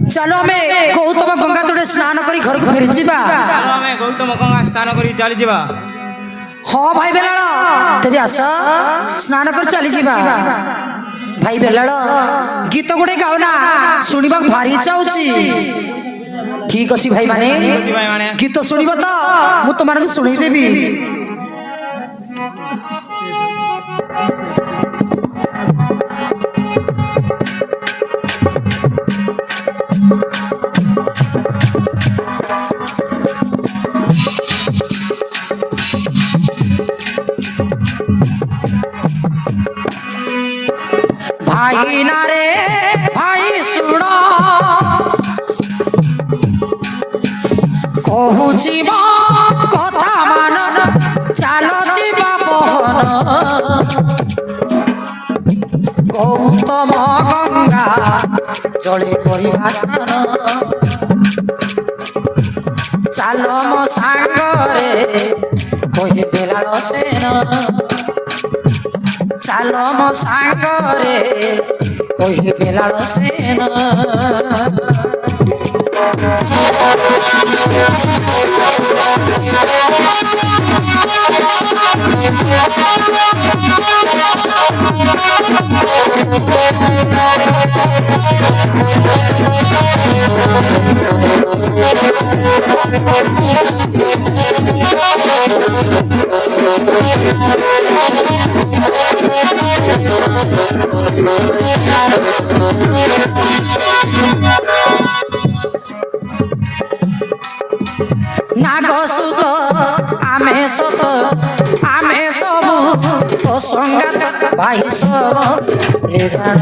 चलो आमे गौतम गंगा तोड़े स्नान करी घर को फेरी जीवा। चलो आमे गौतम गंगा स्नान करी चली जीवा। हाँ भाई बेलाल तेबे आस स्नान कर चली जीवा। भाई बेलाल गीत गुड़े गाओ ना सुनिबा भारी इच्छा होची। ठीक अछि भाई माने गीत सुनिबो तो मु तुमार को सुनी देबी। भाई ना रे भाई सुनो कहू जीव कथा मान चल जीवा बहन गौतम गंगा जले करवा स्नान चल मो सांगरे कहे बेलाल सेन चल मो सांगरे कहे बेलाल सेन नागसुत आमे सत आमे सबू तो संगात भाई सब जान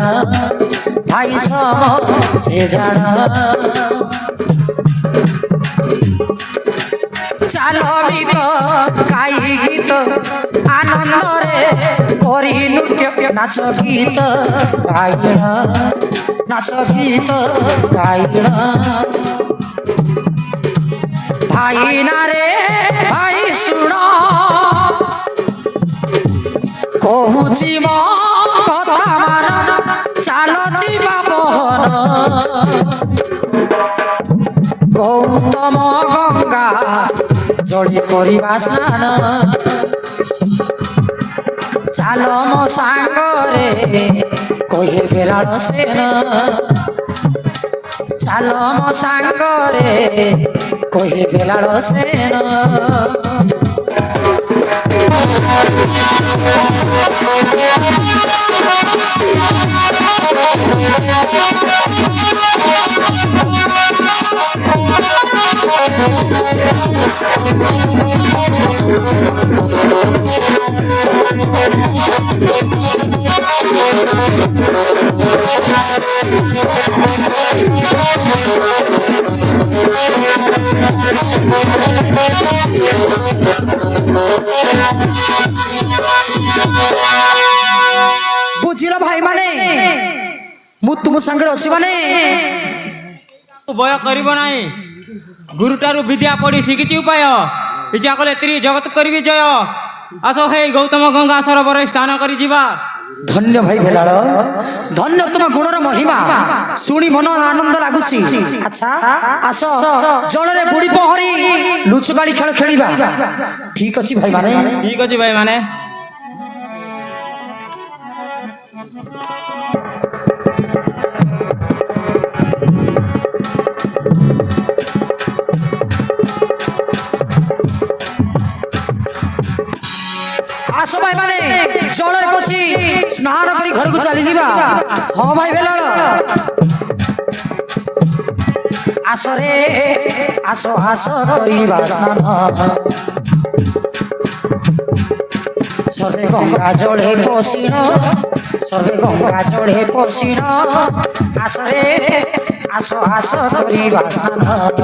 भाई सब जान चल गीत गाई गीत आनंद रे करी नृत्य नाच गीत गाइण नाच गीत गाइण भाई ना रे भाई सुनो कहू जीव कथा मान चल जीवा बहन गौतम गंगा जड़े करवा स्नान चल मो सांगरे कहे बेलाल सेन चल मो सांगरे कहे बेलाल सेन बुझिल भाई माने मु तुम संगे अछि माने भय करिबो नाही गुरुटारु विद्या पढ़ी शिखिची उपाय इच्छा कले त्री जगत करबी जय आसो हे गौतम गंगा सरोवर स्नान करी जीवा। धन्य भाई भेलाल धन्य तुम गुणर महिमा शुणी मन आनंद लागुची। अच्छा आस जल रे बुड़ी पहरी लुचकाली खेल खेलिबा। ठीक अछि भाई माने ठीक अछि भाई माने आसो भाई माने जल रे पसी स्नान करी घर को चली जीवा। हाँ भाई भेलाल आस रे आस आस करिबा स्नान सर्वे गंगा जड़े पसीण सर्वे गंगा जड़े पसीण आस रे आस आस करिबा स्नान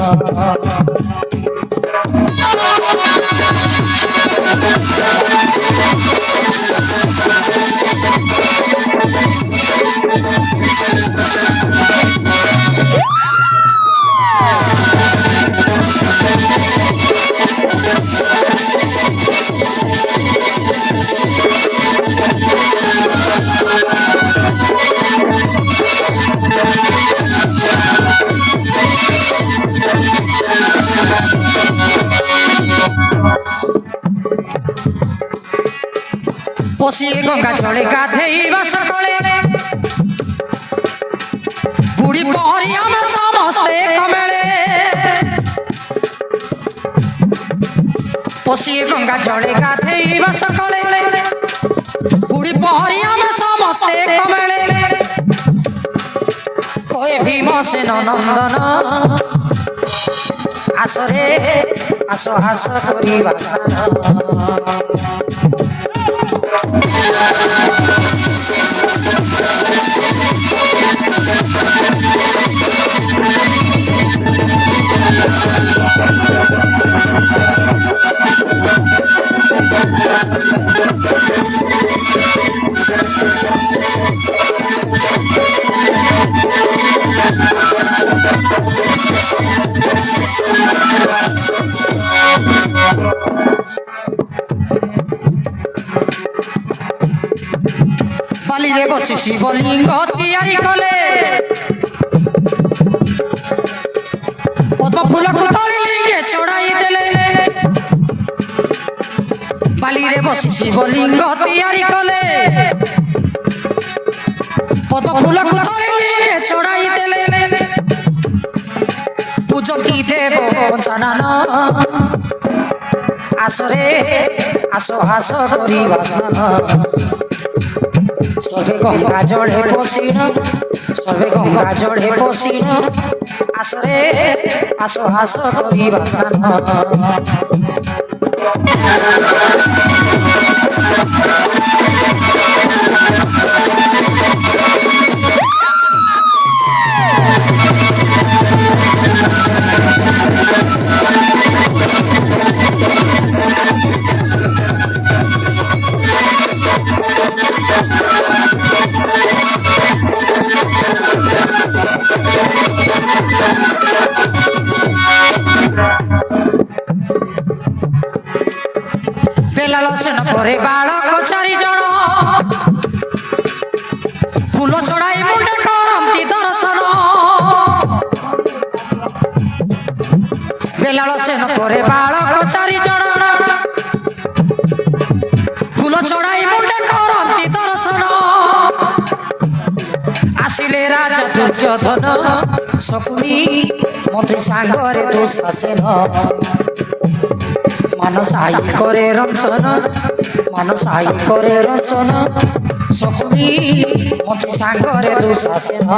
ପଶିଏ ଗଙ୍ଗା ଜଳେ ଗାଧେଇବା ସକାଳେ ବୁଢ଼ୀ ପହଁରି ଆମେ ସମସ୍ତେ କମେଳେ ପଶିଏ ଗଙ୍ଗା ଜଳେ ଗାଧେଇବା ସକାଳେ ବୁଢ଼ୀ ପହଁରି ଆମେ ସମସ୍ତେ କମେଳେ କହେ ଭୀମସେନ ନନ୍ଦନ আসরে আসো হাস করিবা বালিরে বসি শিবলিঙ্গ তিয়ারি কলে পদ্ম ফুলকু ধরি লিঙ্গে চড়াই দেলে বালিরে বসি শিবলিঙ্গ তিয়ারি কলে পদ্ম ফুলকু ধরি লিঙ্গে চড়াই দেলে পূজকি দেব পঞ্চানন আসরে আসো হাস করিবা স্নান সর্বে গঙ্গা জড়ে পশিন সর্বে গঙ্গা জড়ে পশিন আসরে আসো হাস করিবা স্নান বেলালসেন করে বালক চারি জন ফুল চড়াই মুন্ডে করন্তি দর্শন বেলালসেন করে বালক চারি জন ফুল চড়াই মুন্ডে করন্তি দর্শন আসিলে রাজা দুর্যোধন শকুনি মন্ত্রী সাগরে দুঃশাসন মানসাই করে রঞ্চন মানসাই করে রঞ্চন শকুনি মন্ত্রী সাগরে দুঃশাসন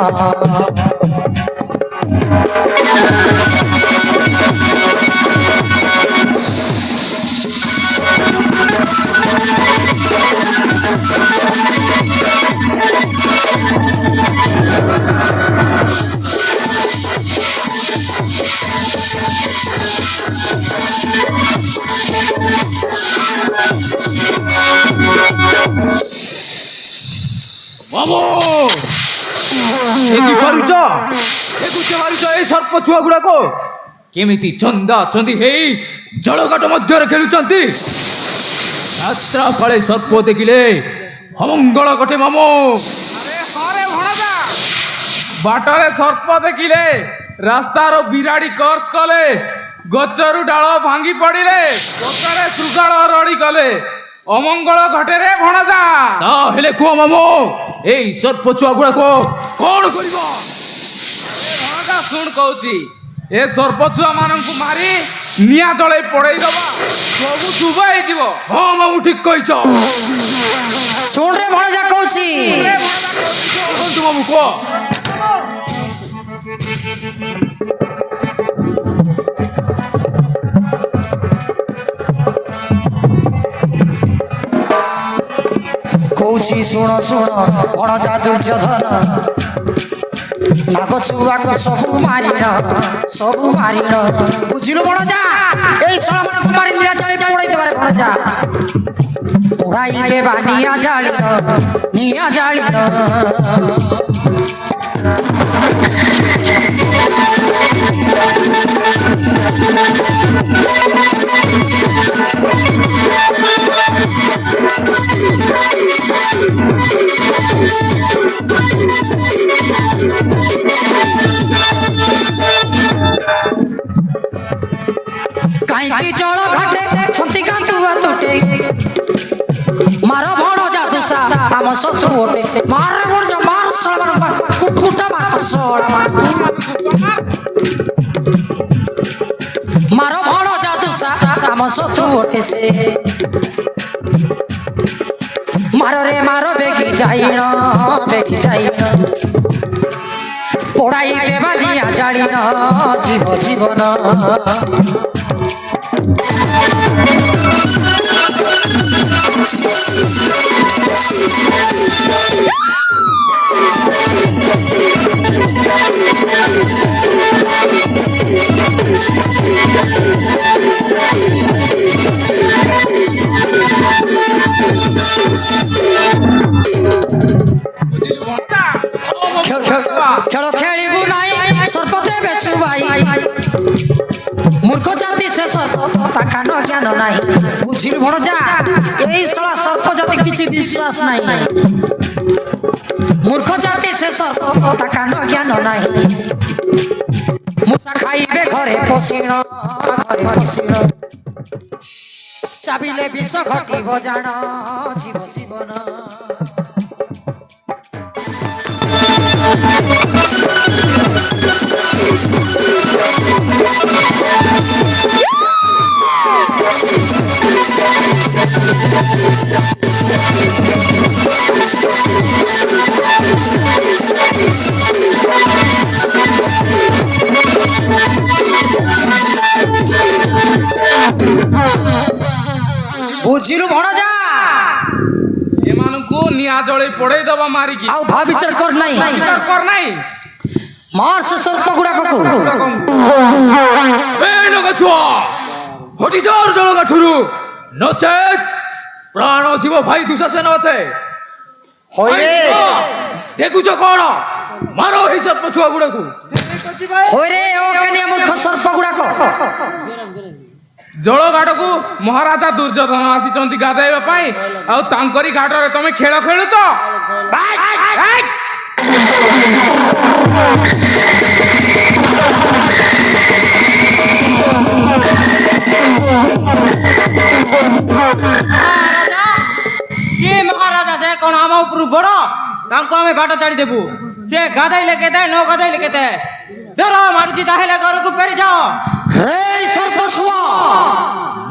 সর্প ছুଆ ଗୁଡାକ କେମିତି ଚନ୍ଦା ଚନ୍ଦି ହେଇ ଜଳଘାଟ ମଧ୍ୟରେ ଖେଳୁଛନ୍ତି। ଯାତ୍ରା କାଳେ ସର୍ପ ଦେଖିଲେ ଅମଙ୍ଗଳ ଘଟେ ମାମୁ। ବାଟରେ ସର୍ପ ଦେଖିଲେ ରାସ୍ତାର ବିରାଡି କର୍ସ କଲେ ଗଛରୁ ଡାଳ ଭାଙ୍ଗି ପଡିଲେ ଗଛରେ ଶୃଗାଳ ରଡି କଲେ ଅମଙ୍ଗଳ ଘଟେରେ ଭଣଜା। ତାହେଲେ କୁହ ମାମୁ ଏଇ ସର୍ପ ଛୁଆ ଗୁଡାକ କଣ କରିବ? ଭଣଜା ଶୁଣ କହୁଛି ଏ ସର୍ପ ଛୁଆ ମାନଙ୍କୁ ମାରି ନିଆଁ ଜଳେଇ ପଡେଇ ଦବା ସବୁ ଶୁଭ ହେଇଯିବ। ହଁ ମାମୁ ଠିକ କହିଛ। ଶୁଣ ରେ ଭଣଜା କହୁଛି କୁହନ୍ତୁ ମାମୁ କୁହ। କହୁଛି ଶୁଣ ଶୁଣ ଭଣଜା ଦୁର୍ଯୋଧନ ନାଗ ଛୁଆକୁ ସବୁ ମାରିଣ ବୁଝିଲୁ ଭଣଜା। ଏଇ ଷୋଳମାନଙ୍କୁ ମାରି ନିଆଁ ଜାଳି ପୋଡାଇ ଦେବାରେ ଭଣଜା ପୋଡାଇ ଦେବା ନିଆଁ ଜାଳିଣ କାହିଁକି ଜଳ ଘାଟେ ଛନ୍ତି କାନ୍ତୁଆ ତୁଟେ ମାର ଭଣଜା ଶଳା ମାର ଭଣ ଯାଦୁସା ଆମ ଶତ୍ରୁ ଓଟେ ସେ ମାରରେ ମାର ବେଗି ଯାଇଣ ପড়াই দেবা নিয়া জানিন জীব জীবন খেল খেলিবু নাই সর্বতে বেচু ভাই মূর্খ জাতি সে সর্প তা কান জ্ঞান নাই বুঝিল ভণজা এই শালা সর্প জাতি কিছু বিশ্বাস নাই মূর্খ জাতি সে সর্প তা কান জ্ঞান নাই মূষা খাইবে ঘরে পশিণ চাবিলে বিষ ঘটিব জাণ জীব জীবন বুঝিলু ভণজা এমানଙ୍କୁ নিয়া জলে পড়াই দেবা মারিকি ଆଉ ଭାବ ବିଚାର କର ନାହିଁ কর নাই ମାର ସେ ସର୍ପ ଗୁଡାକକୁ এই লোকে ছুয়া হটি যাওয়ার জলগাঠুরু নচেত প্রাণ জীব ভাই দুঃশাসন আছে হইরে দেখুছ কଣ মারো এই সর্প ছুয়া গুড়াকু হইরে ও কানিয়া মূর্খ সর্প গুড়াক জলঘাটକୁ ମହାରାଜା ଦୁର୍ଯ୍ୟୋଧନ ଆସିଛନ୍ତି ଗାଧେଇବା ପାଇଁ ଆଉ ତାଙ୍କରି ଘାଟରେ ତମେ ଖେଳ ଖେଳୁଛ କି ମହାରାଜା ସେ କଣ ଆମ ଉପରୁ ବଡ ତାଙ୍କୁ ଆମେ ବାଟ ଛାଡି ଦେବୁ ସେ ଗାଧେଇଲେ କେତେ ନ ଗାଧେଇଲେ କେତେ ଧର ମାରୁଛି ତାହେଲେ ଘରକୁ ଫେରି ଯାଅ রে সর্প ছুয়া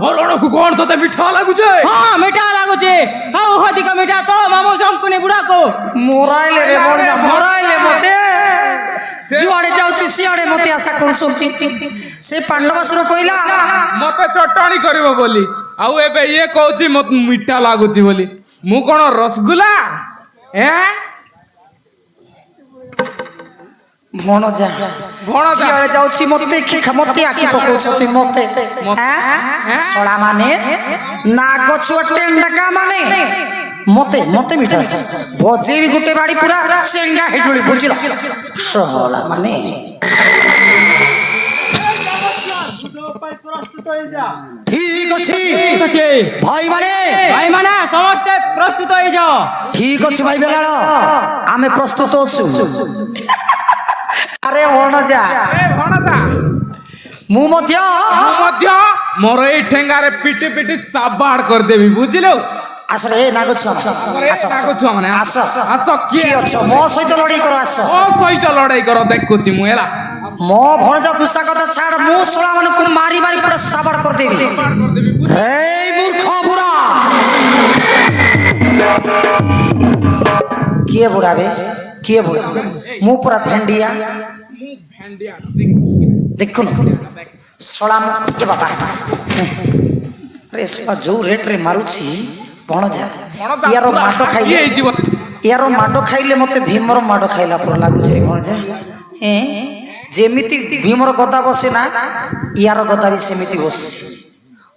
মরণকু কোন তোতে মিঠা লাগুছে ହଁ ମିଠା ଲାଗୁଛି ଆଉ ଅଧିକ ମିଠା ତ ମାମୁ ଶଙ୍କୁନି ବୁଢାକୁ মোরাইলে রে বড়িয়া মোরাইলে মতে যুଆড়ে যাଉଛି সিଆড়ে মতে আশা କରୁଛନ୍ତି ସେ ପାଣ୍ଡବାସୁର କହିଲା ମତେ ଚଟଣି କରିବ ବୋଲି ଆଉ ଏବେ ଇଏ କହୁଛି ମତେ ମିଠା ଲାଗୁଛି ବୋଲି ମୁଁ କଣ ରସଗୁଲା ଭଣଜା ଭଣଜା ସିଆଡେ ଯାଉଛି ମତେ ମତେ ଆଖି ପକଉଛନ୍ତି ମତେ ଶଳା ମାନେ ନାଗ ଛୁଆ ଟେଣ୍ଡକା ମାନେ ମତେ ମତେ ମିଠା ଭଜେଇବି ଗୋଟେ ବାଡି ପୁରା ଚେଙ୍ଗା ହେଇଠୁଳି ବୁଝିଲ ଶଳା ମାନେ ঠিক ଅଛି ଭାଇମାନେ ସମସ୍ତେ ପ୍ରସ୍ତୁତ ହେଇଯାଅ ঠিক ଅଛି ଭାଇ ବେଲାଳ ଆମେ ପ୍ରସ୍ତୁତ ଅଛୁ ଆରେ ଭଣଜା ଭଣଜା ମୁଁ ମଧ୍ୟ ମୋର ଏଇ ଠେଙ୍ଗାରେ ପିଟି ପିଟି ସାବାଡ କରିଦେବି ବୁଝିଲୁ আসলে এ নাগো ছুয়া ଛୁଆ ମାନେ আস ଆସ কি କିଏ অছ ମୋ ସହିତ ଲଢେଇ କର ଆସ ମୋ ସହିତ ଲଢେଇ କର ଦେଖୁଛି ମୁଁ ହେଲା ମୋ ଭଣଜା ଦୁସା କଥା ଛାଡ ମୁଁ ଶଳା ମାନଙ୍କୁ ମାରି ମାରି ପୁରା ସାବାଡ କରିଦେବି ହେଇ ମୂର୍ଖ ବୁଢା କିଏ ବୁଢା ବେ କିଏ ବୁଢା ମୁଁ ପୁରା ଭେଣ୍ଡିଆ ଦେଖୁନ ଶଳା ଏ ବାବା ରେ ଶଳା ଯୋଉ ରେଟ ରେ ମାରୁଛି ଭଣଜା ইয়ার মাড খাইলে ইয়ার মাড খাইলে মতে ভীমর মাড খাইলা পর লাগুছে ভণজা যেমিতি ভীমর গদা বসে না ইয়ার গদা বি সেমিতি বসছে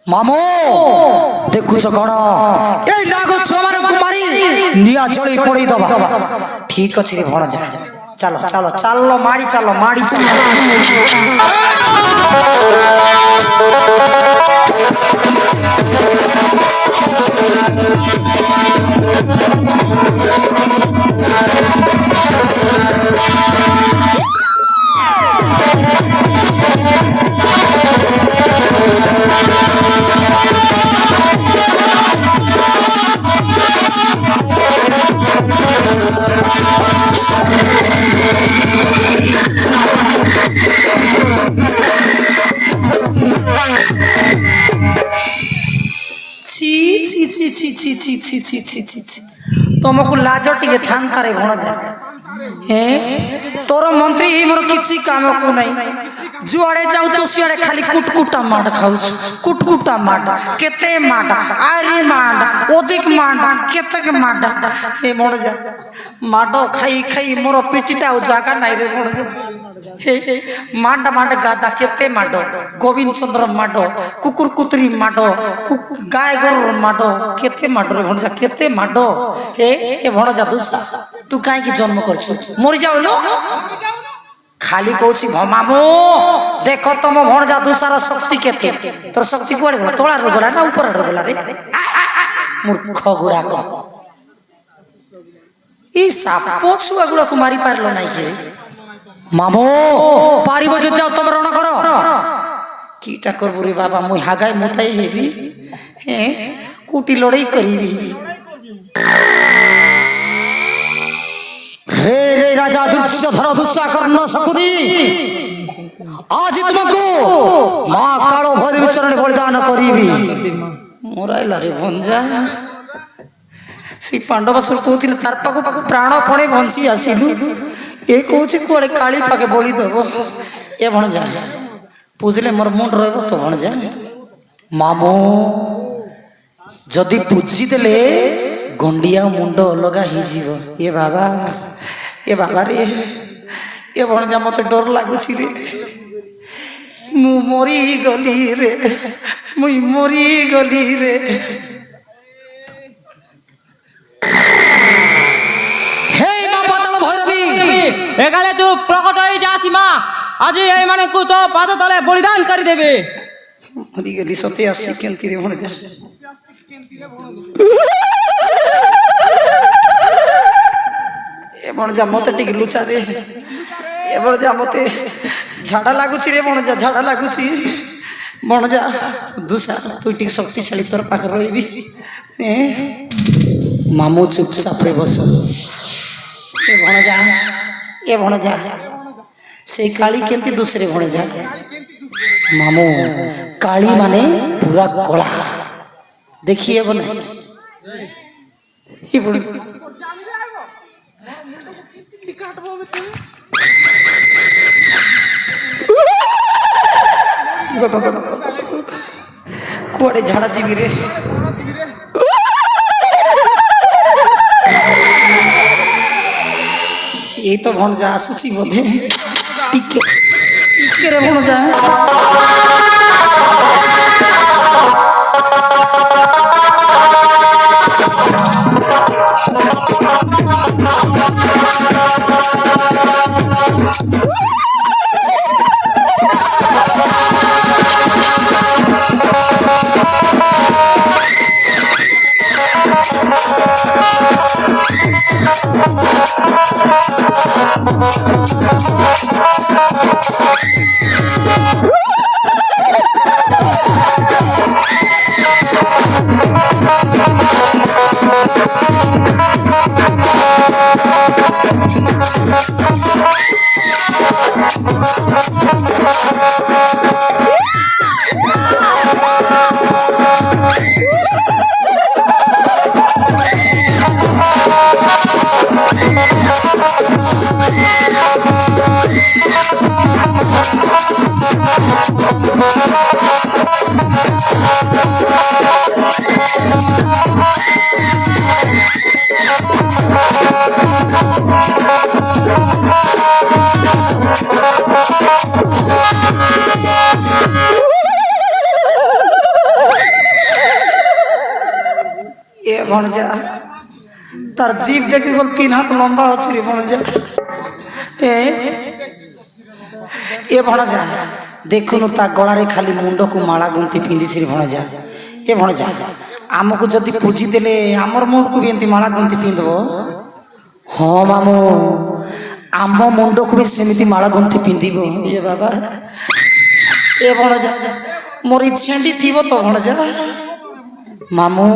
মামু দেখুছ কোন এই নাগ ছুয়ামানଙ୍କୁ মারি নিয়া জଳି পড়েই দবা ঠিক আছে রে ভণজা চলো চলো চালো মাড়ি চালো ছি ছি ছি ছি ছি ছি ছি ছি ছি ତମକୁ ଲାଜ ଟିକେ ଥାନ୍ତାରେ ଭଣଜା ତୋର ମନ୍ତ୍ରୀ ମୋର କିଛି କାମକୁ ନାହିଁ ଯୁଆଡେ ଯାଉଛୁ ସିଆଡେ ଖାଲି କୁଟକୁଟା ମାଡ ଖାଉଛୁ କୁଟକୁଟା ମାଡ କେତେ ମାଡ ଆରେ ମାଡ ଅଧିକ ମାଡ କେତେ ମାଡ ଏ ଭଣଜା ମାଡ ଖାଇ ଖାଇ ମୋର ପିଠିଟା ଆଉ ଜାଗା ନାହିଁ ରେ ଭଣଜା ମାଡ ମାଡ ଗାଦା କେତେ ମାଡ ଗୋବିନ୍ଦ ଚନ୍ଦ୍ର ମାଡ କୁକୁର କୁତୁରୀ ମାଡ ଗାଈ ଗୋରୁର ମାଡ କେତେ ମାଡରେ ଭଣଜା କେତେ ମାଡ ଏ ଭଣଜା ଦୁସା ତୁ କାହିଁକି ଜନ୍ମ କରିଛୁ ମରି ଯାଉନୁ ଖାଲି କହୁଛି ମାମୁଁ ଦେଖ ତମ ଭଣଜା ଦୁସାର ଶକ୍ତି କେତେ ତୋର ଶକ୍ତି କୁଆଡେ ଗଲା ତଳାରୁ ଗଲା ନା ଉପରରୁ ଗଲା ରେ ମୂର୍ଖ ଗୁଡାକ এই সাপ ছুয়া গুড়াକୁ মারি পারলো নাই কি মামু পারিব যে যাও তোমরা রণ কর কিটা করবো রে বাবা মুই হাগায় মুতাই হেবি কুটি লড়াই করিবি রে রে রাজা দুর্যোধন দুঃসা কর্ণ শকুনি আজ তোমাকে মা কালো ভৈরবী চরণে বলিদান করিবি মোরাইলা রে ভঞ্জা ସେ ପାଣ୍ଡବାସୁର କହୁଥିଲେ ତାର ପାଖକୁ ପ୍ରାଣ ପଣେ ବଞ୍ଚି ଆସିଲୁ ଏ କହୁଛି କୁଆଡେ କାଳି ପାଖେ ବଳି ଦବ ଏ ଭଣଜା ପୂଜିଲେ ମୋର ମୁଣ୍ଡ ରହିବ ତ ଭଣଜା ମାମୁଁ ଯଦି ପୂଜି ଦେଲେ ଗଣ୍ଡିଆ ମୁଣ୍ଡ ଅଲଗା ହେଇଯିବ ଏ ବାବା ରେ ଏ ଭଣଜା ମତେ ଡର ଲାଗୁଛି ରେ ମୁଁ ମରିଗଲି ରେ ମୁଇଁ ମରିଗଲି ରେ একালে তু প্রকট হয়ে যাসি মা আজ এই মানে কু তো পাদ তলে বলিদান করে দেবে মরিগলি সতে আসছি কেনতি রে ভণজা এ ভণজা মতে টিকে লুচা রে এ ভণজা মতে ঝাড়া লাগুছি রে ভণজা ঝাড়া লাগুছি ভণজা দুসা তুই টিকে শক্তিশালী তোর পাখে রইবি মামু চুপচাপে বস এ ভণজা সেই কালী কেমতি দুসরে ভণজা মামু কালী মানে পুরা কলা দেখিয়ে বলে কুয়াড়ে ঝাড়া ଯିବି রে এই তো ভণজা আসুছি বোধে টিকে টিকে রে ভণজা এ ভণজা তার জীব দেখি বল 3 হাত লম্বা আছে রে ভণজা এ ভণজা দেখুন তা গলারে খালি মুন্ডকু মালা গুন্তি পিঁধিছি রে ভণজা এ ভণজা আমକୁ যদি ପୂଜି ଦେଲେ ଆମର ମୁଣ୍ଡକୁ ବି ଏମିତି ମାଳା ଗୁନ୍ଥି ପିନ୍ଧିବ ହଁ ମାମୁଁ ଆମ ମୁଣ୍ଡକୁ ବି ସେମିତି ମାଳା ଗୁନ୍ଥି ପିନ୍ଧିବ ଏ ବାବା ଏ ଭଣଜା ମୋର ଛେଣ୍ଡି ଥିବ ତ ଭଣଜା ମାମୁଁ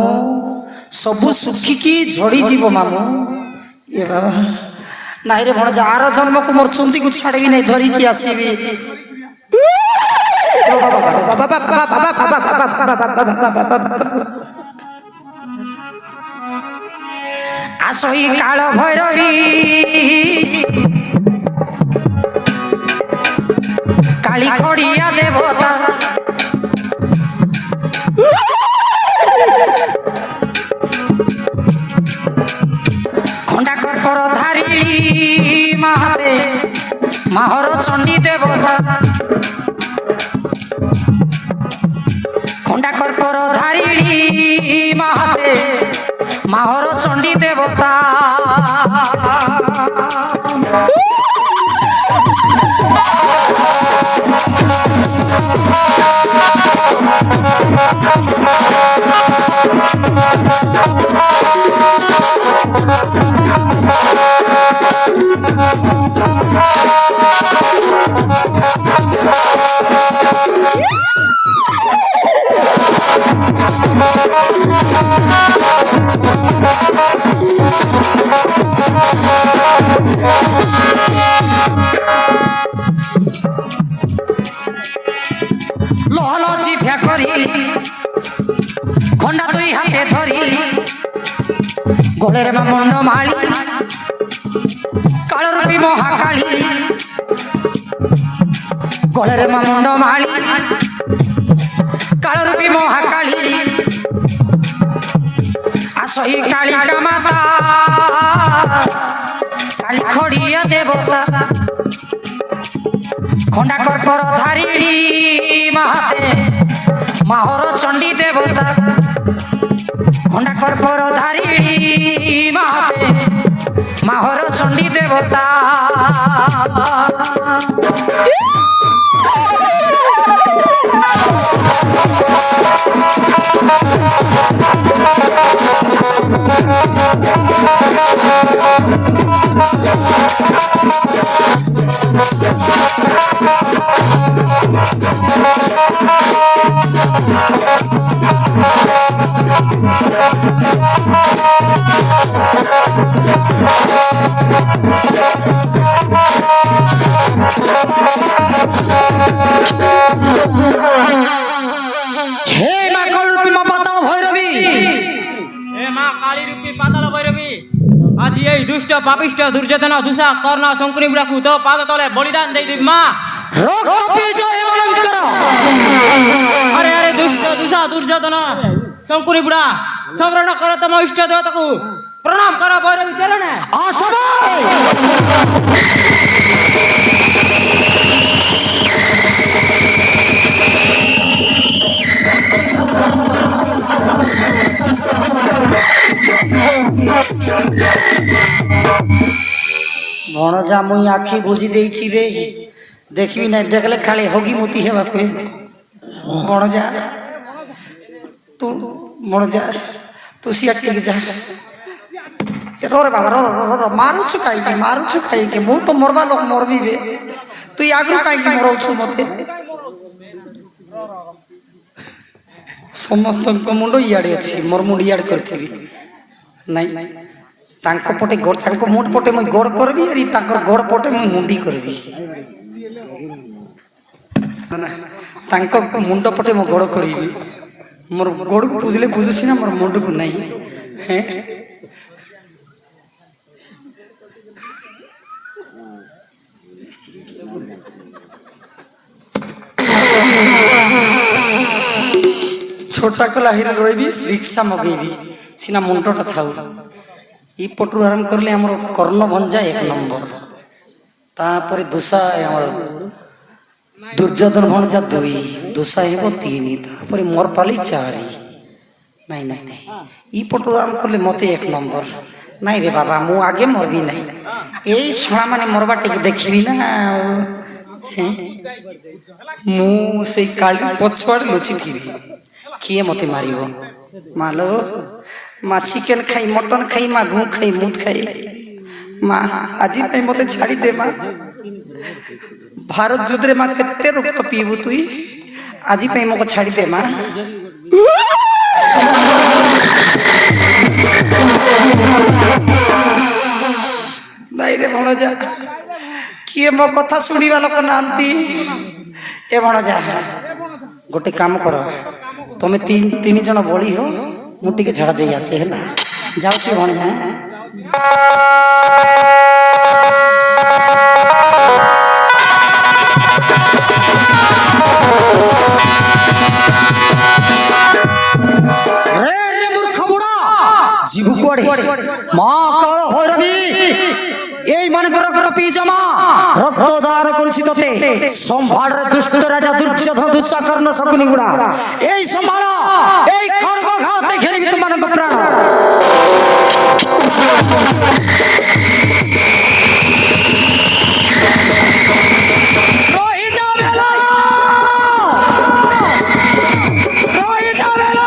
ସବୁ ଶୁଖିକି ଝଡ଼ିଯିବ ମାମୁଁ ଏ ବାବା ନାଇଁ ରେ ଭଣଜା ଆର ଜନ୍ମକୁ ମୋର ଚୁନ୍ଦିକୁ ଛାଡ଼ିବି ନାହିଁ ଧରିକି ଆସିବି আসই কাল ভৈরবী কালী খড়িয়া দেবতা খন্ডা কর্পর ধারিণী মাহাতে মাহর চণ্ডী দেবতা খন্ডা কর্পর ধারিণী মাহাতে মাহর চণ্ডী দেবতা লহল জিভা করি খন্ডা দুই হাতে ধরি গোলের মুন্ড মাড়ি কালরূপী মহাকালী গোলের মুন্ড মাড়ি কালরূপী মহাকালী আসই কালিকা মাতা কালী খড়িয়া দেবতা খন্ডা কর্পর ধারিণী মাহাতে মাহর চণ্ডী দেবতা খন্ডা কর্পর ধারিণী মাহাতে মাহর চণ্ডী দেবতা হে মা কালরূপী মা পাতাল ভৈরবী হে মা কালী রূপী পাতাল ভৈরবী আজি এই দুষ্ট পাপিষ্ট দুর্যোধন দুষা কর্ণ শঙ্করী বুড়াকু তো পাদ তলে বলিদান দেই দিবি মা রক্ত বিজয় অলঙ্কার আরে আরে দুষ্ট দুষা দুর্যোধন শঙ্করী বুড়া সমরণ কর তম ইষ্ট দেবতাকু প্রণাম কর ভৈরবী চরণে আসবাই ভଣଜା ମୁଇଁ ଆଖି ବୁଝି ଦେଇଛି ରେ ଦେଖିବି ନାହିଁ ଦେଖିଲେ ଖାଲି ହଗି ମୁତି ହେବାକୁ ଭଣଜା ତୁ ଭଣଜା ତୁ ସିଆଡ଼େ ଟିକେ ଯା ରେ ବାବା ର ମାରୁଛୁ କାହିଁକି ମୁଁ ତ ମରବା ଲୋକ ମରବି ବେ ତୁ ଆଗରୁ କାହିଁକି ମରଉଛୁ ମତେ ସମସ୍ତଙ୍କ ମୁଣ୍ଡ ଇଆଡ଼େ ଅଛି ମୋର ମୁଣ୍ଡ ଇଆଡ଼େ କରିଥିବି ନାଇଁ ତାଙ୍କ ପଟେ ତାଙ୍କ ମୁଣ୍ଡ ପଟେ ମୁଇଁ ଗୋଡ଼ କରିବି ଆରି ତାଙ୍କର ଗୋଡ଼ ପଟେ ମୁଇଁ ମୁଣ୍ଡି କରିବି ତାଙ୍କ ମୁଣ୍ଡ ପଟେ ମୁଁ ଗୋଡ଼ କରିବି ମୋର ଗୋଡ଼କୁ ବୁଝିଲେ ବୁଝୁଛି ନା ମୋର ମୁଣ୍ଡକୁ ନାହିଁ छोटा कला हिर रही रिक्शा मगेबी सीना मुंडटा थाउ ई पटु आरंभ करले हमर कर्ण भंजा 1 नंबर तापर दुसा हमर दुर्योधन भंजा 2 दुसा हेबो 3 तापर मोर पाली 4 नहीं नहीं नहीं ई पटु आरंभ करले मते 1 नंबर नहीं रे बाबा मु आगे मरबी नहीं एई छुआ माने मरबा टिक देखबी ना मु से काली पछवाड़ लुचि थी किए मते मारिबो मालो माँ चिकेन खाई मटन खाई माँ घू खाई मुद खाई माँ आज मते छाड़ी दे माँ भारत युद्ध रे माँ केते रक्त पीबू तुई आज मको छाड़ी दे माँ नहीं रे भणजा किए मो कथा सुनिबा लोक नांती ए भणजा गोटे काम कर तुम्हें तीन जन बड़ी हो मुझे झाड़ा जाई आसे है जाऊँ भणजा রে রে মূর্খ বুড়া জীবু কুয়াড়ে মা কাল ভৈরবী এই মানকর রক্ত পিই জমা রক্ত দান করেছি তোতে সম্ভাড়ের দুষ্ট রাজা দুর্যোধন দুঃসাকর্ণ শকুনি গুড়া এই সম্ভাড় এই খড়গ ঘাতে ঘেরিবি তোমারক প্রাণ রহি যাবে না রহি যাবে না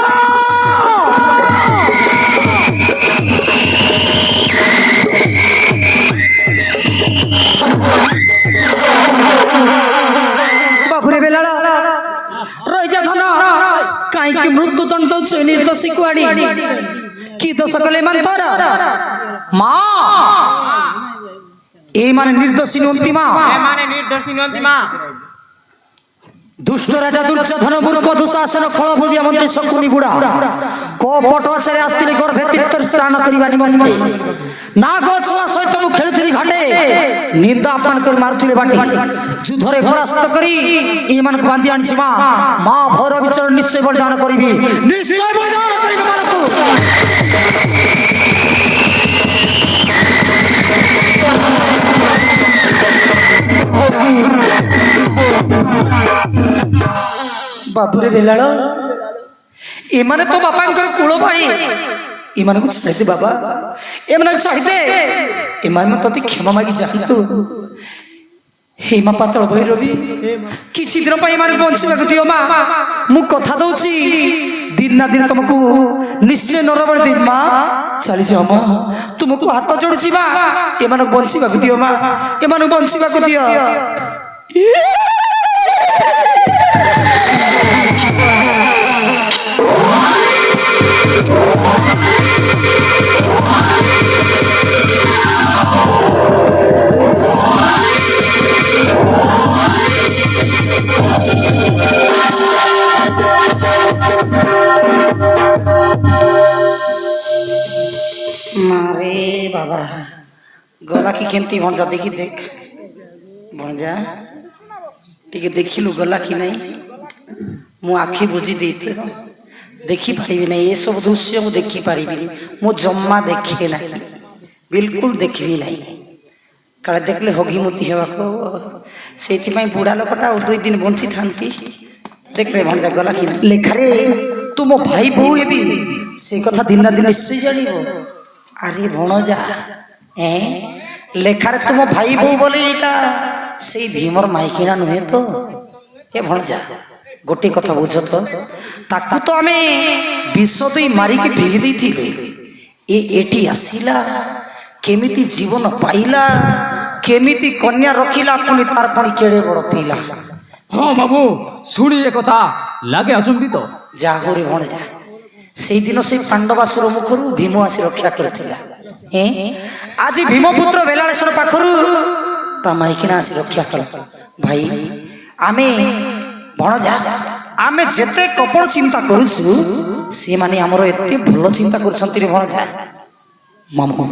বাপুরে বেলাଳ রইজা ধନ କାହିଁକି ମୃତ୍ୟୁଦଣ୍ଡ ଦଉଛୁ ନିର୍ଦ୍ଦୋଷୀ କୁଆଡି କି ଦୋଷ କଲେ ଏମାନେ ତୋର ମା ଏମାନେ ନିର୍ଦ୍ଦୋଷୀ ନୁହନ୍ତି ମା ଏମାନେ ନିର୍ଦ୍ଦୋଷୀ ନୁହନ୍ତି ମା দুষ্ট রাজা দুর্যোধন মূর্খ দুঃশাসন খଳ বুঝিয়া মন্ত্রী শকুনি গুড়া কপট আচারে আসলে গর্ভে তীর্থ স্নান করিবা নিমন্তে নাগ ছুয়া সহিত মু খেলুଥିଲି ঘাটে নিন্দা অপমান করে মারুଥିଲେ বাটে যুদ্ধরে পরাস্ত করি এମାନଙ୍କୁ বান্ধি আনিছি মা মা ভৈরবী চরণ নিশ্চয় বলিদান করিবি নিশ্চয় বলিদান করিবি ମାନଙ୍କୁ ବାବୁରେ ବେଲାଳ ଏମାନେ ତ ବାପାଙ୍କର କୂଳ ଭାଇ ଏମାନଙ୍କୁ ଛାଡ଼ିଦେ ବାବା ଏମାନଙ୍କୁ ଛାଡ଼ିଦେ ଏମାନେ ତତେ କ୍ଷମା ମାଗି ଯାଆନ୍ତୁ ହେ ମା ପାତଳ ଭୈରବୀ କିଛି ଦିନ ପାଇଁ ଏମାନଙ୍କୁ ବଞ୍ଚିବାକୁ ଦିଅ ମା ମୁଁ କଥା ଦଉଛି ଦିନ ନା ଦିନ ତମକୁ ନିଶ୍ଚୟ ନରବର ଦେବି ମା ଚାଲିଯାଅ ମା ତୁମକୁ ହାତ ଯୋଡୁଛି ମା ଏମାନଙ୍କୁ ବଞ୍ଚିବାକୁ ଦିଅ ମା ଏମାନଙ୍କୁ ବଞ୍ଚିବାକୁ ଦିଅ মারে বাবা গলা কি কেমতি ভଣଜା দেখি দেখ ଭଣଜା ଟିକେ ଦେଖିଲୁ ଗଲା କି ନାହିଁ ମୁଁ ଆଖି ବୁଝି ଦେଇଥିଲି ଦେଖିପାରିବି ନାହିଁ ଏସବୁ ଦୃଶ୍ୟ ମୁଁ ଦେଖିପାରିବିନି ମୁଁ ଜମା ଦେଖେ ନାହିଁ ବିଲକୁଲ ଦେଖିବି ନାହିଁ କାଳେ ଦେଖିଲେ ହଗିମୁତି ହେବାକୁ ସେଇଥିପାଇଁ ବୁଢ଼ା ଲୋକଟା ଆଉ 2 ଦିନ ବଞ୍ଚିଥାନ୍ତି ଦେଖିଲେ ଭଣଜା ଗଲା କି ନାହିଁ ଲେଖାରେ ତୁ ମୋ ଭାଇ ବୋଉ ହେବି ସେ କଥା ଦିନ ନା ଦିନ ନିଶ୍ଚୟ ଜାଣିବ ଆରେ ଭଣଜା ଲେଖାରେ ତୁମ ଭାଇ ବୋଉ ବୋଲି ଏଇଟା ସେଇ ଭୀମର ମାଇକିଣା ନୁହେଁ ତ ଏ ଭଣଜା ଗୋଟିଏ କଥା ବୁଝ ତ ତାକୁ ତ ଆମେ ବିଷ ଦେଇ ମାରିକି ଫିଙ୍ଗି ଦେଇଥିଲେ ଏଠି ଆସିଲା କେମିତି ଜୀବନ ପାଇଲା କେମିତି କନ୍ୟା ରଖିଲା ପୁଣି ତାର ପୁଣି କେଡ଼େ ବଡ଼ ପିଲା ହଁ ବାବୁ ଶୁଣି ଏ କଥା ଲାଗେ ଅଚମ୍ବିତ ଯାହୋରେ ଭଣଜା ସେଇଦିନ ସେଇ ପାଣ୍ଡବାସୁର ମୁଖରୁ ଭୀମ ଆସି ରକ୍ଷା କରିଥିଲା ଆଜି ଭୀମପୁତ୍ର ବେଲାଳେଶ୍ୱର ପାଖରୁ ତା ମାଇକିଣା ଆସି ରକ୍ଷା କଲା ଭାଇ ଆମେ ଭଣଜା ଆମେ ଯେତେ କପଟ ଚିନ୍ତା କରୁଛୁ ସେମାନେ ଆମର ଏତେ ଭଲ ଚିନ୍ତା କରୁଛନ୍ତି ରେ ଭଣଜା ମାମୁ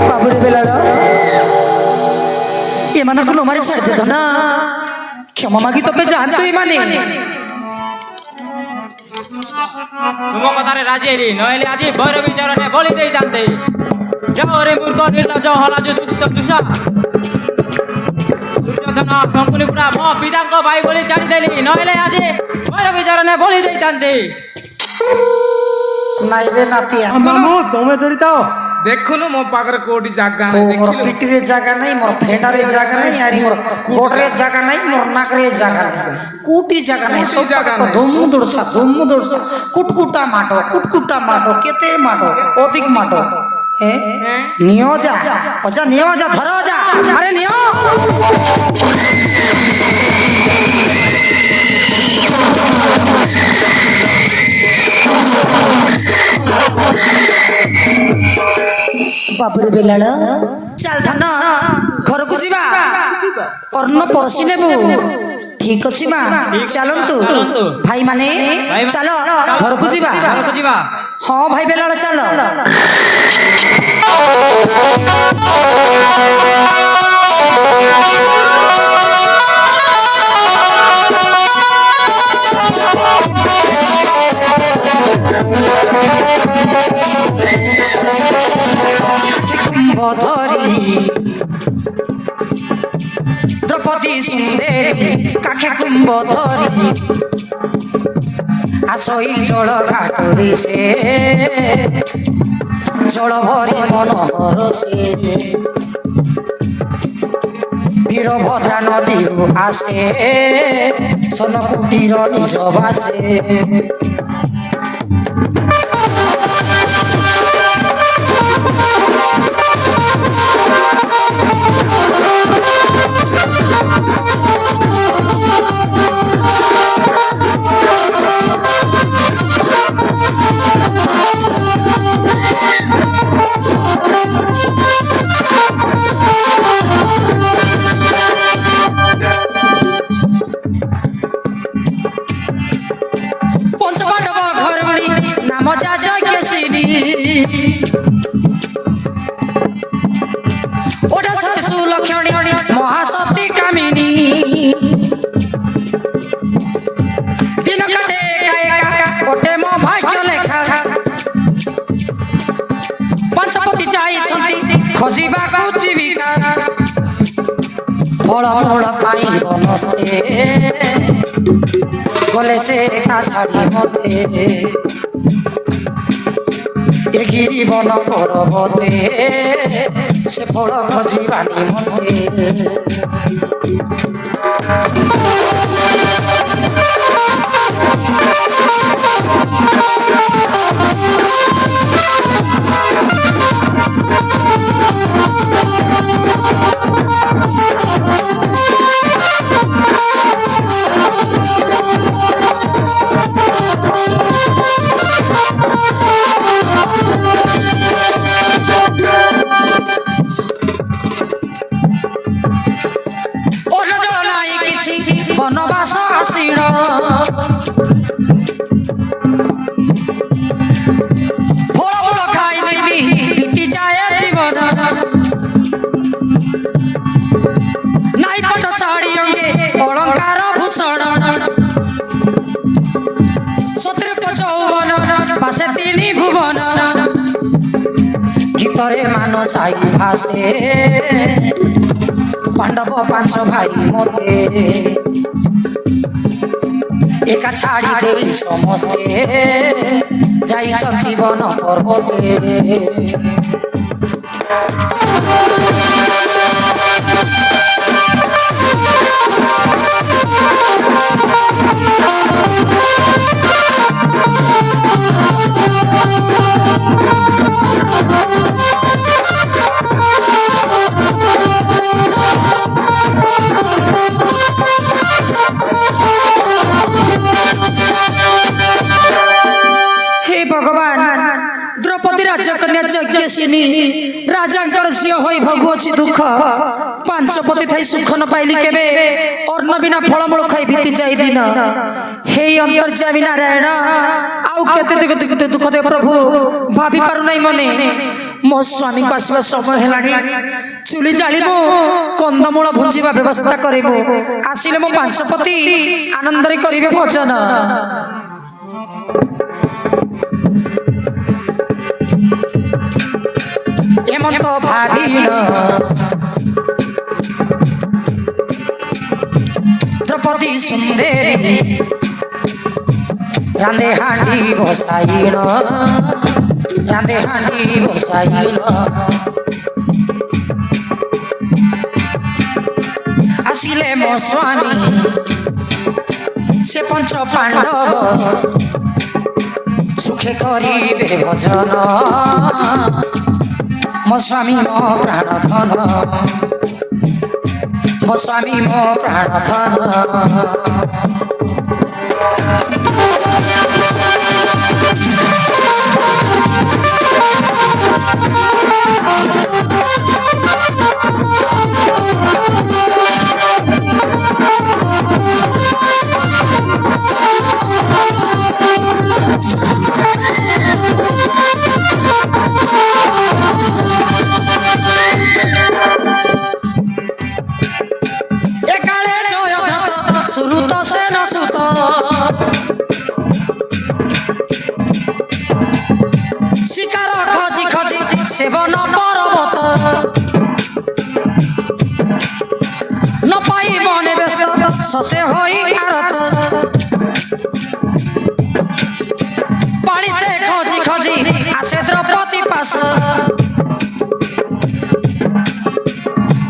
ବାବୁରେ ବେଲାଳ ଏମାନଙ୍କୁ ନ ମାରି ଛାଡ଼ିଦେ ନା କ୍ଷମା ମାଗି ତତେ ଯାଆନ୍ତୁ ଏମାନେ ତୁମ କଥାରେ ରାଜି ହେଲି ନହେଲେ ଆଜି ଭୈରବୀ ଚରଣେ ବଳି ଦେଇଥାନ୍ତେ ଯାଅ ରେ ମୂର୍ଖ ନିର୍ଲଜ ହଲାଜ ଦୁଷ୍ଟ ଦୁଷା ଦୁର୍ଯ୍ୟୋଧନ ଶଙ୍କୁନି ପୁରା ମୋ ପିତାଙ୍କ ଭାଇ ବୋଲି ଛାଡ଼ିଦେଲି ନହେଲେ ଆଜି ଭୈରବୀ ଚରଣେ ବଳି ଦେଇଥାନ୍ତେ ନାଇଁ ରେ ନାତିଆ ମାମୁ ତମେ ଧରିଥାଅ ଦେଖୁନୁ ମୋ ପାଖରେ କୋଉଠି ଜାଗା ଓ ନାହିଁ ମୋର ଦେଖିଲୁ? ପିଠିରେ ଜାଗା ନାହିଁ ମୋର ଫେଣ୍ଡାରେ ଜାଗା ନାହିଁ ଆରି ମୋର ଗୋଡରେ ଜାଗା ନାହିଁ ମୋର ନାକରେ ଜାଗା ନାହିଁ କୋଉଠି ଜାଗା ନାହିଁ କୋଉଠି ସବୁ ଜାଗା ଜାଗା ଧୁମ ଦୋଡସା କୁଟକୁଟା ମାଡ କେତେ ମାଡ ଅଧିକ ମାଡ ନିଅ ଯା ଅଜା ନିଅ ଯା ଧର ଯା ଆରେ ନିଅ ବାବୁରେ ବେଲାଳ ଚାଲ ଧନ ଘରକୁ ଯିବା ଅନ୍ନ ପରସି ନେବୁ ଠିକ ଅଛି ମା ଚାଲନ୍ତୁ ଭାଇମାନେ ଚାଲ ଘରକୁ ଯିବା ଘରକୁ ଯିବା ହଁ ଭାଇ ବେଲାଳ ଚାଲ। বধরি দ্রৌপদী সুন্দরী কাখে কুম্ভ ধরি আসই জল ঘাটরে সে জল ভরি মনোহর সে বীরভদ্রা নদীর আসে সোনকুটির নিজ বাসে পঞ্চপাণ্ডব ঘরণী নাম যা যজ্ঞশিনী ওটা সতী সুলক্ষণী মহাসতী কামিনী দিন কাটে একা একা ওটে মো ভাগ্য লেখা পঞ্চপতি ଯାଇଛନ୍ତି ଖୋଜିବାକୁ ଜୀବିକା ଫଳମୂଳ ପାଇଁ ବନସ୍ତେ গলে সে একা ছাড়ি মতে এ গিরি বন পর্বতে সে ফল খোঁজিবা নিমন্তে বনবাস আসিল ফলমূল খাই নীতি বিতি যায় জীবন নাই পট শাড়ি অঙ্গে অলঙ্কার ভূষণ শত্রুপ যৌবন পাশে তিনি ভুবন গীতরে মানসাই ভাসে পাণ্ডব পাঁচ ভাই মতে একা ছাড়ি দেই সমস্তে যাইଛନ୍ତି বন পর্বতে हे भगवान द्रौपदी राजकन्या यज्ञशिनी राजांकर झियो होई भोगुछि दुख पांचपति थाई सुख न पाइली केबे अन्न बिना फलमूल खाई बीती जाई दिन हे अंतर्यामी नारायण आउ केते दुख दे प्रभु भाभी पारु नाही मने मो स्वामी को आसवा समय हेलानी चुली जालिमु कंदमूल भुंजिबा व्यवस्था करिमु आसिले मो पांचपति आनंदरे करिवे भोजन এমন্ত ভাবিল দ্রৌপদী সুন্দরী রাঁধে হাঁড়ি বসাইল রাঁধে হাঁড়ি বসাইল আসিলে মো স্বামী সে পঞ্চ পাণ্ডব সুখে করিবে ভজন মো স্বামী মো প্রাণধন মো স্বামী মো প্রাণধন সেবন পর্বত ন পাই মনে ব্যস্ত শশে হই আরত পানি সে খোঁজি খোঁজি আসে দ্রৌপদী পাশ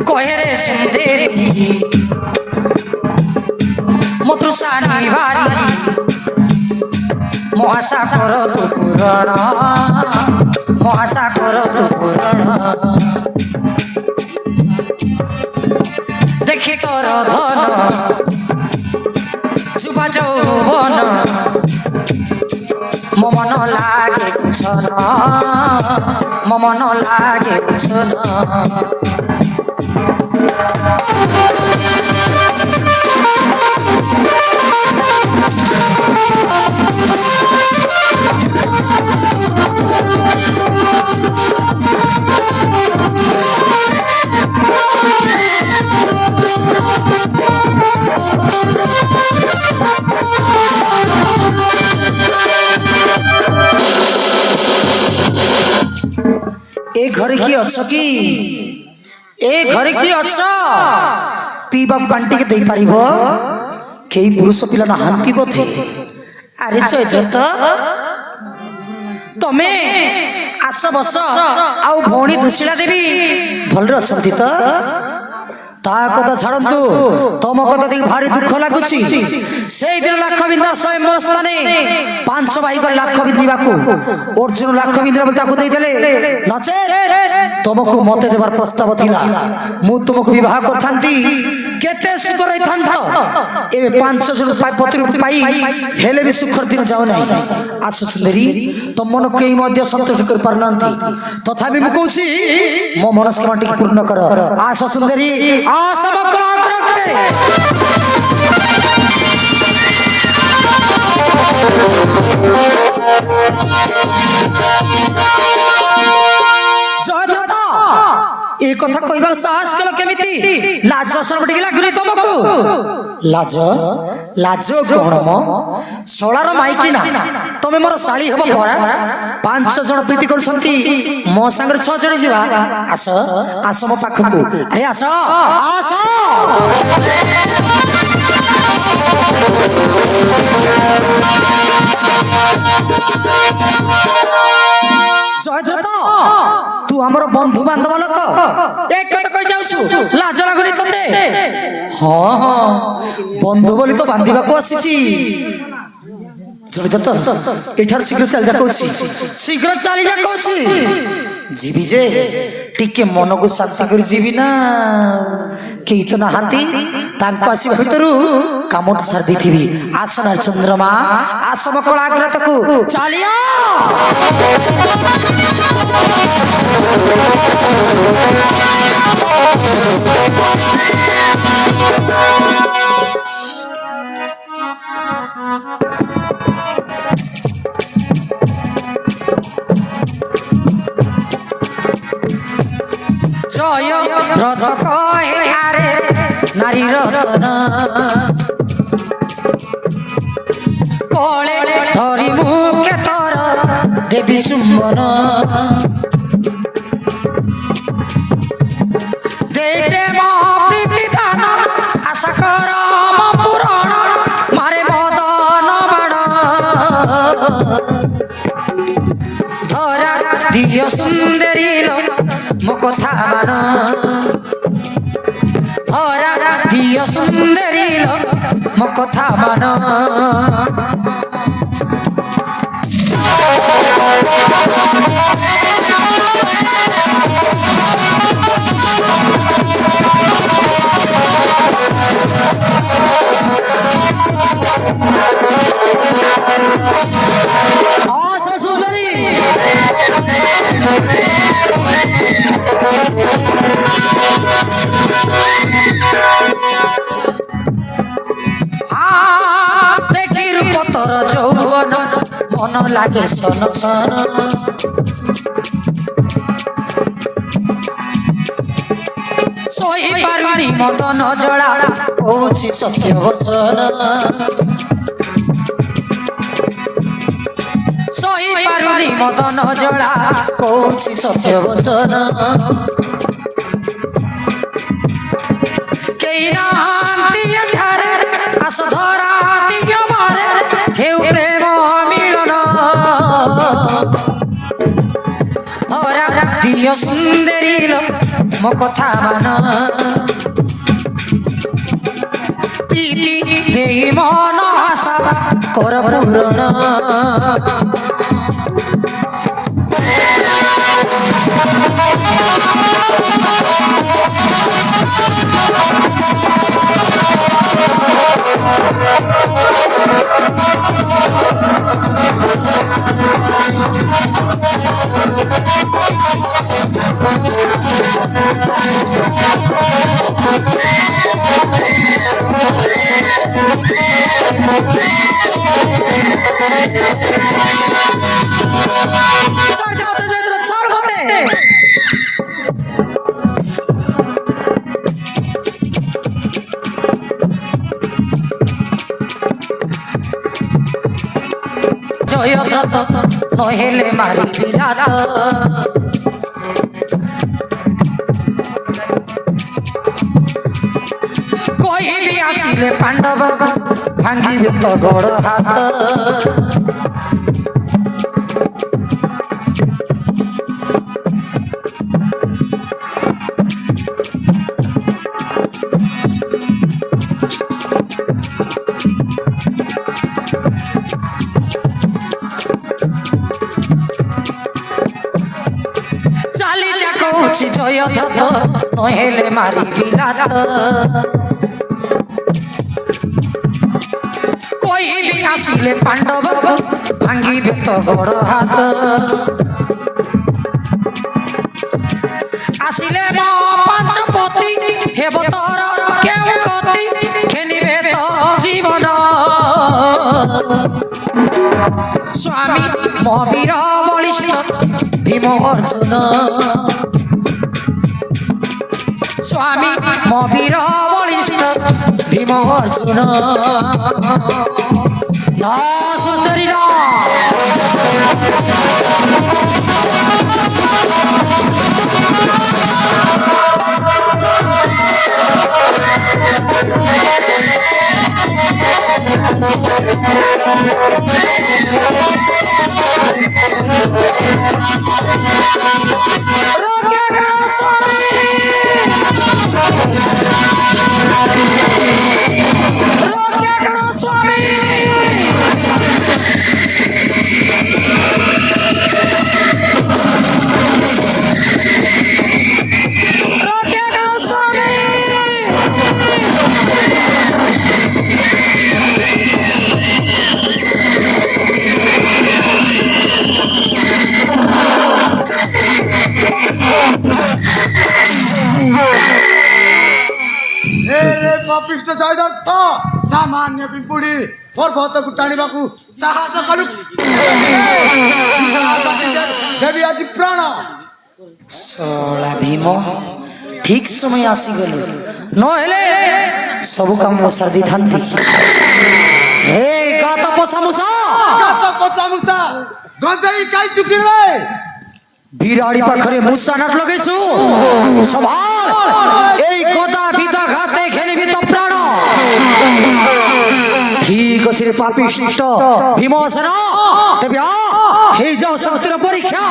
কহে সুন্দরী মধুসা নিবারি মহাশা কর তু পুরাণ মহাশা কর তু পুরাণ দেখি তোর ধন যুবা যৌবন মমন লাগে কুছন মমন লাগে কুছন ए घरे की अच्छ की ए घरे की अच्छ पीबा बांटी के दे पारिबो केई पुरुष पिला ना हांती बोथे अरे चैत्र तो तमे आस बस आउ भौणी दुशिला देवी भलरे अछंती तो ता कथा छाड़ंतु तम कथा देख भारी दुख लागुछि सेई दिन लाख बिंदा स्वयं स्थाने पांच भाई को लाख बिंदिबा को अर्जुन लाख बिंदिरा बोल ताको देई देले नचे तुमको मते देबार प्रस्ताव थिला मु तुमको विवाह करथांती केते सुख रहिथांत एबे 500 पाई पत्र पाई हेले भी सुखर दिन जाओ नहीं आस सुंदरी तुम मन केई मध्य संतोष कर पारनंती तथापि मु कहूछि मो मनस्कामना टिक पूर्ण कर आस सुंदरी आस बकरा रखते जयद्रथ ए कथा कहबा साहस कल केमिति लाज शरम टिक लागुनी तुमको लाज लाज कोन म सोलार माइकिना तमे मोर साली हबो परा 5 जण प्रीति करसंती मो संगर 6 जण जीवा आस आस मो पाखकु अरे आस आस जयद्रथ तू हमर बंधु बांधव लोक एक कथा कहि जाउछु लाज लागुनी तते हां हां बंधु बोली तो बांधिबा को आसीची जयद्रथ एठार शीघ्र चल जा कहूछि शीघ्र चली जा कहूछि जीवी जे टिके मन को शांति कर जीवी ना केई तो नहांती तांको आसी भीतरु कामट सार देथिबी आसना चंद्रमा आसम कलाग्रत को चालिया जय रथ कहे आरे नारी रतन कले धरी मुखे तर देवी चुम्बन दे प्रेम प्रीति दान आशा कर पुराण मारे मदन बाण धरा दिय सुंदरी मो कथा मान धरा दिय सुंदरी मो कथा मान सुंदरी देखी रूप तोर যৌবন मन लागे सन सन सोई पारुनी मदन जड़ा कौछि सत्य वचन सोई पारु ପାରୁନି ମଦନ ଜଳା କହୁଛି ସତ୍ୟ ବଚନ କେହି ନାହାନ୍ତି ଏଠାରେ ଆସ ଧରା ଦିଅ ମାରେ ହେଉ ପ୍ରେମ ମିଳନ ଧରା ଦିଅ ସୁନ୍ଦରୀ ଲୋ ମୋ କଥା ମାନ প্রীতি দেই মন আশা কর পূরণ জয়দ্রত নহেলে মারি বিরাট কহিবি আসিলে পাণ্ডব ভাঙ্গিবে তো গড় হাত জয়দ্রত নহেলে মারি বিরাট কহিবি আসিলে পাণ্ডব ভাঙ্গিবে তো গড় হাত আসিলে ম পাঞ্চপতি হেব তোর কেউ গতি খেলিবে তো জীবন স্বামী মবীর বলিষ্ঠ ভীম অর্জুন স্বামী মবীর বলিষ্ঠ ভীম অর্জুন না সুন্দরী না କପିଷ୍ଟ ଜୟଦର୍ଥ ସାମାନ୍ୟ ପିମ୍ପୁଡ଼ି ପର୍ବତକୁ ଟାଣିବାକୁ ସାହସ କଲୁ ଦେବି ଆଜି ପ୍ରାଣ ଶଳା ଭୀମ ଠିକ ସମୟ ଆସିଗଲୁ ନହେଲେ ସବୁ କାମ ସାରି ଦେଇଥାନ୍ତି ହେ ଗାତ ପଶାମୁଷା ଗଞ୍ଜେଇ କାଇ ଚୁକିରେ বিরাড়ি পাখরে মুসা নাট লগাইছু সবার এই কথা বিদা ঘাতে খেলিবি তো প্রাণ ঠিক আছে রে পাপিষ্ট ভীমসেন তবে এই যাও শস্ত্র পরীক্ষা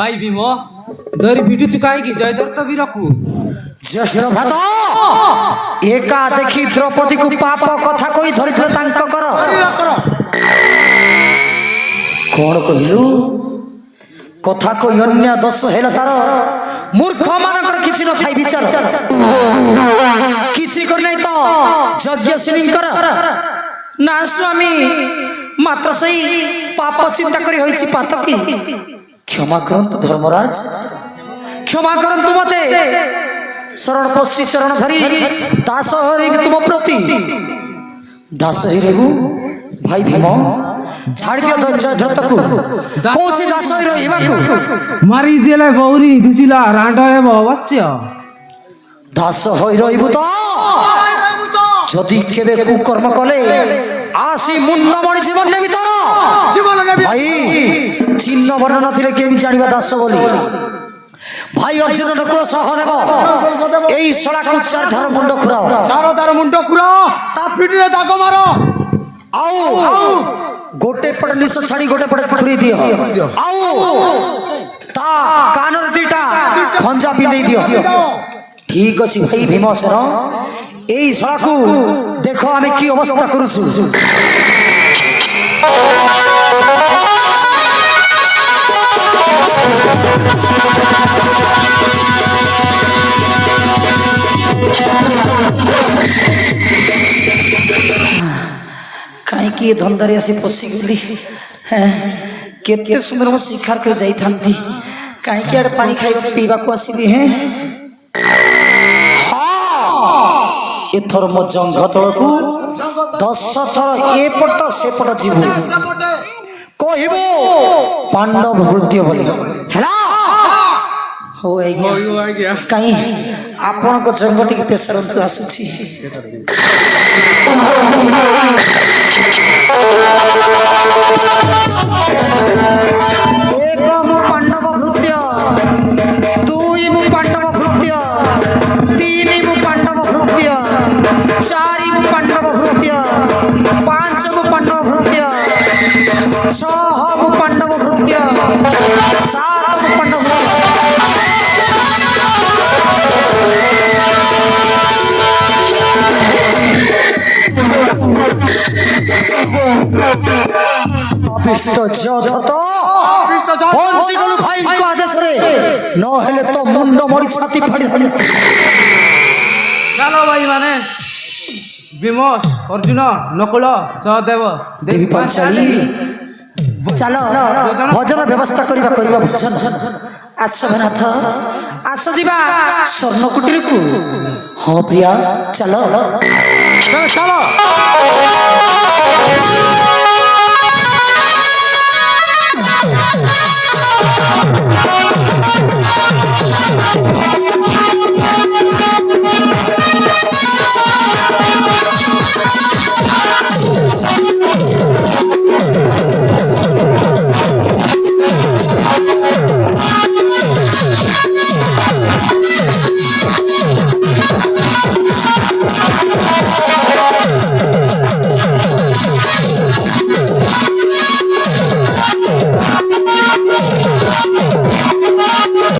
ভাই ভীম ধরি ভিটুଛୁ କାହିଁକି ଜୟଦତ୍ତ ବୀରକୁ জ্যେষ্ঠ ভ্রাত একা দেখি দ্রৌপদীକୁ পাপ কথা কই ধরিଥିଲେ ତାଙ୍କ କର କଣ କହିଲୁ କଥା କହି ଅନ୍ୟ ଦୋଷ ହେଲା ତାର ମୂର୍ଖ ମାନଙ୍କର କିଛି ନଥାଇ ବିଚାର କିଛି କରି ନାହିଁ ତ ଯଜ୍ଞଶିନୀଙ୍କର ନା ସ୍ୱାମୀ ମାତ୍ର ସେଇ ପାପ ଚିନ୍ତା କରି ହୋଇଛି ପାତକୀ କ୍ଷମା କରନ୍ତୁ ଧର୍ମରାଜ କ୍ଷମା କରନ୍ତୁ ମତେ ଶରଣ ପଶି ଚରଣ ଧରି ଦାସ ହରିବି ତୁମ ପ୍ରତି ଦାସ ହିରେବୁ ଭାଇ ଭୀମ ଛାଡ଼ି ଦିଅ ଜୟଦ୍ରଥକୁ କହୁଛି ଦାସ ହୋଇ ରହିବାକୁ ମାରିଦେଲେ ବୌରୀ ଦୁସିଲା ରାଣ୍ଡ ହେବ ଅବଶ୍ୟ ଦାସ ହୋଇ ରହିବୁ ତ ଯଦି କେବେ କୁକର୍ମ କଲେ ଆସି ମୁଣ୍ଡ ମଣି ଜୀବନ ନେବି ତୋର জীবন নেবি ଭାଇ ଚିହ୍ନ ବର୍ଣ୍ଣ ନଥିଲେ କେମିତି ଜାଣିବା ଦାସ ବୋଲି ଭାଇ ଅର୍ଜୁନ ନକୁଳ ସହ ନେବ এই ଶଳାକୁ ଚାର ଧାର ମୁଣ୍ଡ ଖୁରାଅ চারো তার মুন্ড কুড়া তা পিঠিরে দাগ মারো ଆଉ ଗୋଟେ ପଟ ନିଶ ଛାଡ଼ି ଗୋଟେ ପଟେ ଖୁରି ଦିଅ ଆଉ ତା କାନରେ ଦିଟା ଖଞ୍ଜା ପିନ୍ଧେଇ ଦିଅ ଠିକ ଅଛି ଭାଇ ଭୀମସେନ এই ଶଳାକୁ ଦେଖ ଆମେ କି ଅବସ୍ଥା କରୁଛୁ କାହିଁକି ଏ ଧନ୍ଦାରେ ଆସି ପଶିଗଲି କେତେ ସୁନ୍ଦର ମୁଁ ଶିକାର କରି ଯାଇଥାନ୍ତି କାହିଁକି ଆଡ଼େ ପାଣି ଖାଇବା ପିଇବାକୁ ଆସିଲି ଏଥର ମୋ ଜଙ୍ଘ ତଳକୁ 10 ଥର ଏପଟ ସେପଟ ଯିବୁ କହିବୁ ପାଣ୍ଡବ ଭୃତ୍ୟ ବୋଲି ହେଲା ହଉ ଆଜ୍ଞା କାହିଁ ଆପଣଙ୍କ ଜଙ୍ଘ ଟିକେ ପେଶାରନ୍ତୁ ଆସୁଛି ଏକ ମୁଁ ପାଣ୍ଡବ ଭୃତ୍ୟ ଦୁଇ ମୁଁ ପାଣ୍ଡବ ଭୃତ୍ୟ ତିନି ମୁଁ ପାଣ୍ଡବ ଭୃତ୍ୟ ଚାରି ମୁଁ ପାଣ୍ଡବ ଭୃତ୍ୟ ପାଞ୍ଚ ମୁଁ ପାଣ୍ଡବ ଭୃତ୍ୟ ଛଅ ମୁଁ ପାଣ୍ଡବ ଭୃତ୍ୟ ସାତ ମୁଁ ପାଣ୍ଡବ ଅଭିଷ୍ଟ ଯଥତ ବଞ୍ଚିଗଲୁ ଭାଇଙ୍କ ଆଦେଶରେ ନହେଲେ ତ ମୁଣ୍ଡ ମରି ଛାତି ଫାଡ଼ି ଚାଲ ଭାଇ ମାନେ ଭୀମ ଅର୍ଜୁନ ନକୁଳ ସହଦେବ ଦେବୀ ପାଞ୍ଚାଳି ଚାଲ ଭଜନ ବ୍ୟବସ୍ଥା କରିବା ଭଜନ ଆସ ନାଥ ଆସ ଯିବା ସ୍ୱର୍ଣ୍ଣ କୁଟୀରକୁ ହଁ ପ୍ରିୟା ଚାଲ চলো